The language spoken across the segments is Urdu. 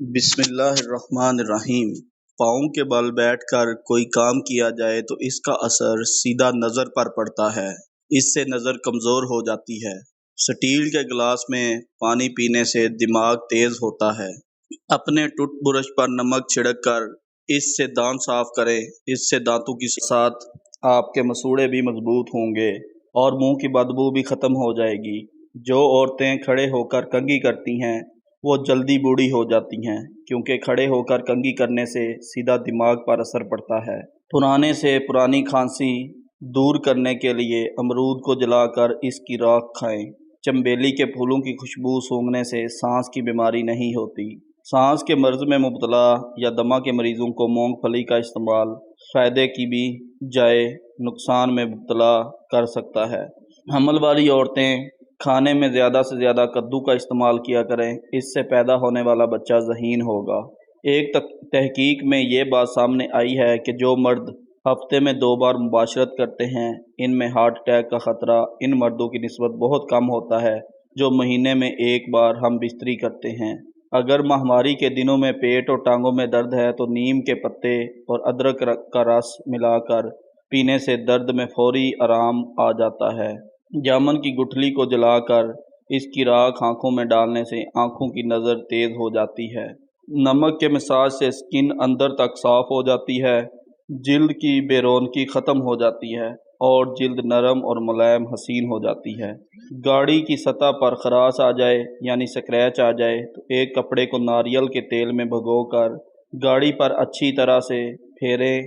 بسم اللہ الرحمن الرحیم۔ پاؤں کے بل بیٹھ کر کوئی کام کیا جائے تو اس کا اثر سیدھا نظر پر پڑتا ہے، اس سے نظر کمزور ہو جاتی ہے۔ سٹیل کے گلاس میں پانی پینے سے دماغ تیز ہوتا ہے۔ اپنے ٹوتھ برش پر نمک چھڑک کر اس سے دانت صاف کریں، اس سے دانتوں کے ساتھ آپ کے مسوڑے بھی مضبوط ہوں گے اور منہ کی بدبو بھی ختم ہو جائے گی۔ جو عورتیں کھڑے ہو کر کنگھی کرتی ہیں وہ جلدی بوڑھی ہو جاتی ہیں، کیونکہ کھڑے ہو کر کنگھی کرنے سے سیدھا دماغ پر اثر پڑتا ہے۔ پرانے سے پرانی کھانسی دور کرنے کے لیے امرود کو جلا کر اس کی راکھ کھائیں۔ چنبیلی کے پھولوں کی خوشبو سونگھنے سے سانس کی بیماری نہیں ہوتی۔ سانس کے مرض میں مبتلا یا دمہ کے مریضوں کو مونگ پھلی کا استعمال فائدے کی بھی جائے نقصان میں مبتلا کر سکتا ہے۔ حمل والی عورتیں کھانے میں زیادہ سے زیادہ کدو کا استعمال کیا کریں، اس سے پیدا ہونے والا بچہ ذہین ہوگا۔ ایک تحقیق میں یہ بات سامنے آئی ہے کہ جو مرد ہفتے میں 2 بار مباشرت کرتے ہیں، ان میں ہارٹ اٹیک کا خطرہ ان مردوں کی نسبت بہت کم ہوتا ہے جو مہینے میں 1 بار ہم بستری کرتے ہیں۔ اگر ماہواری کے دنوں میں پیٹ اور ٹانگوں میں درد ہے تو نیم کے پتے اور ادرک کا رس ملا کر پینے سے درد میں فوری آرام آ جاتا ہے۔ جامن کی گٹھلی کو جلا کر اس کی راکھ آنکھوں میں ڈالنے سے آنکھوں کی نظر تیز ہو جاتی ہے۔ نمک کے مساج سے سکن اندر تک صاف ہو جاتی ہے، جلد کی بے رونقی ختم ہو جاتی ہے اور جلد نرم اور ملائم حسین ہو جاتی ہے۔ گاڑی کی سطح پر خراش آ جائے یعنی سکریچ آ جائے تو ایک کپڑے کو ناریل کے تیل میں بھگو کر گاڑی پر اچھی طرح سے پھیریں،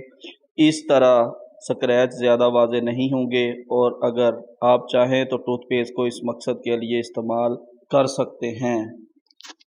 اس طرح سکریچ زیادہ واضح نہیں ہوں گے، اور اگر آپ چاہیں تو ٹوتھ پیسٹ کو اس مقصد کے لیے استعمال کر سکتے ہیں۔